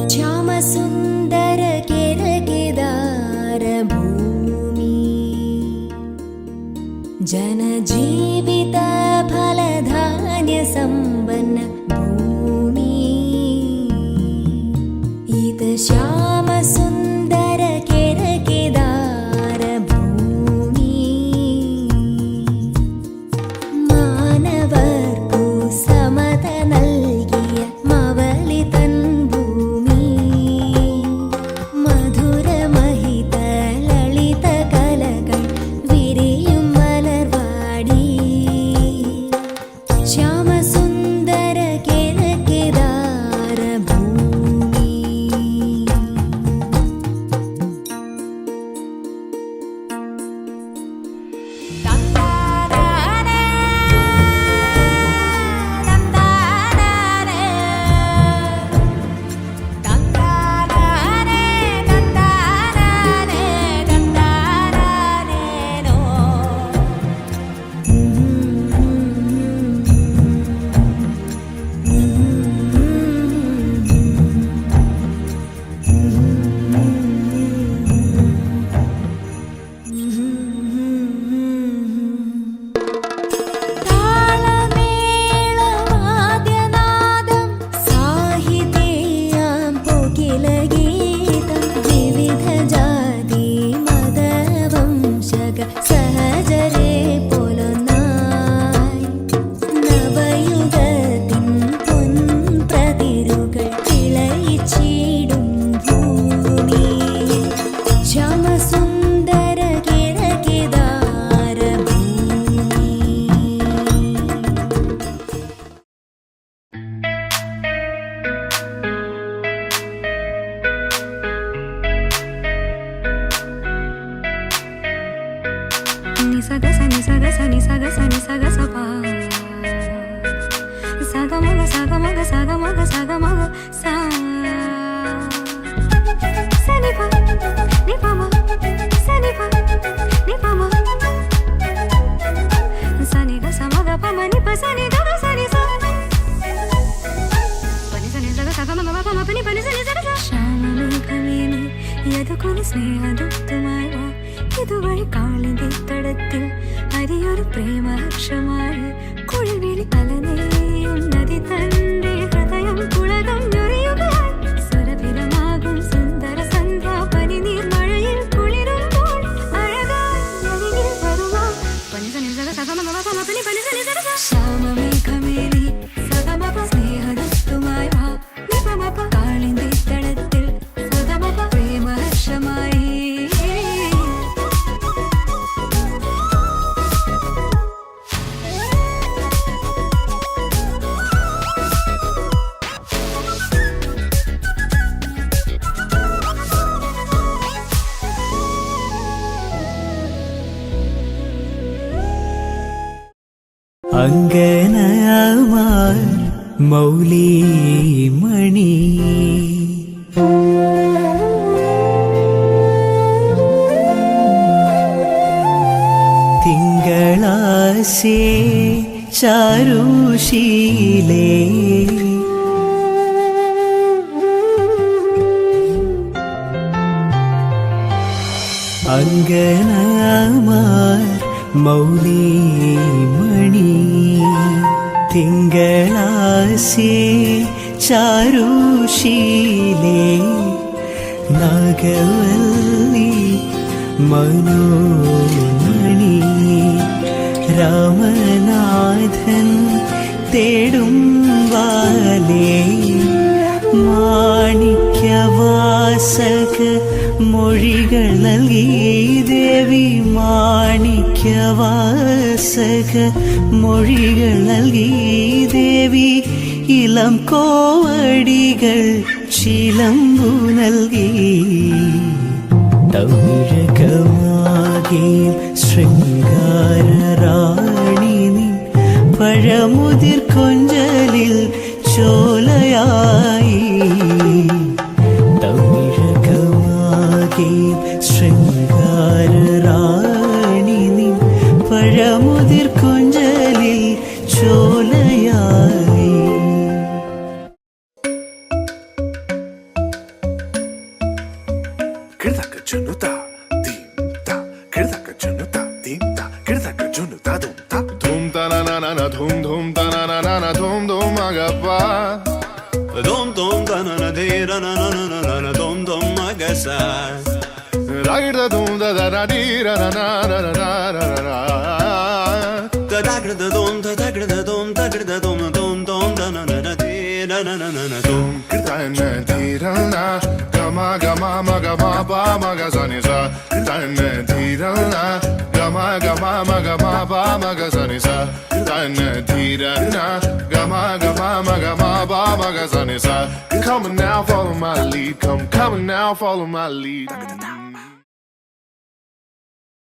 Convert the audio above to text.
ശ്യാമസുന്ദര കേരകേദാര ഭൂമി ജനജീവിത ഫലധാന്യ സമ്പന്ന ഭൂമി ഇത് ശ്യാമസുന്ദര കേരകേദാര ഭൂമി മാനവർക്കു സമത നൽകിയ മവലി തൻ ഭൂമി മധുരമഹിത ലളിത കലകൾ വിരിയും മലർവാടി ശ്യാമസുന്ദര കേരകേദാര ഭൂമി താളമേളവാദ്യനാദം സാഹിതീയാം കോകിലഗീതം വിവിധ ജാതി മതവംശക സഹചരേ പോലൊന്നായി നവയുഗത്തിൻ പൊൻപ്രതിരുകൾ തിളയിച്ചിടും ഭൂമി ശ്യാമസുന്ദര കേരകേദാര ഭൂമി నిసగ సని సగ సని సగ సని సగ సప సగ మగ సగ మగ సగ మగ సగ మగ సా సని ప ని ప మ సని ప ని ప మ సని గ స మగ ప మ ని ప సని గ గ సని స పని సని సగ సగ మగ ప మ పని పని సని సగ స ശ്യാമമേഘമേനി യദുകുല സ്നേഹദൂതുമായി വാ ഇതുവഴി കാളിന്റെ തടത്തിൽ അരിയൊരു പ്രേമഹർഷമായി കുളിവിളി അലനെയും നദി തന്റെ ഹൃദയം കുളകം ഞൊറിയുകയായി സുരഭിരമാകും സുന്ദര സന്ധ്യ പനിനീർ മഴയിൽ കുളിരുമ്പോൾ അഴകായി അരികിൽ വരുവാ പനിസനി സഗ സഗമ പനി പനി സനി സഗ ശ്യാമമേഘമേനി സഗമപ സ്നേഹദൂതുമായി വാ നിപമപ കാളിന്റെ തടത്തിൽ സഗമപ പ്രേമഹർഷമായി അങ്കനമാർ മൗലിമണി തിങ്കളാശേ ചാരുശീലേ അങ്കനമാർ മൗലിമണി തിങ്കളാശേ ചാരുശീലേ നാഗവല്ലി മനോമണി രാമനാഥൻ തേടും വാലേ മാണിക്യവാസക മൊഴികൾ നൽകി ദേവി മാണിക്യവാസക മൊഴികൾ നൽകി ദേവി ഇളം കോവടികൾ ചിലമ്പു നൽകി തമിഴകമാകെ ശൃംഗാരറാണി നീ പഴമുതിർ കൊഞ്ചലിൽ ചോലയായി തമിഴകമാകെ ശൃംഗാരറാണി നീ പഴമുതിർ കൊഞ്ചലിൽ ചോലയായി junuta dim ta kirdaka junuta dim ta kirdaka junuta dum ta na na na na dhum dhum ta na na na na dhum dhum agapa Dom dom da na na de ra na na na na na dom dom magasa ragda dum da da da di ra na na na na na na da da gra da dom da gra da dom da gra da dom dom dom da na na na de na na na na dom kirta na di ra na gama gama ma gama ba ma ga sa ni sa kirta na di ra na gama gama ma gama ba ma ga sa ni sa kirta na di ra na gama gama ma gama ba ma ga sa ni sa come on now follow my lead come on now follow my lead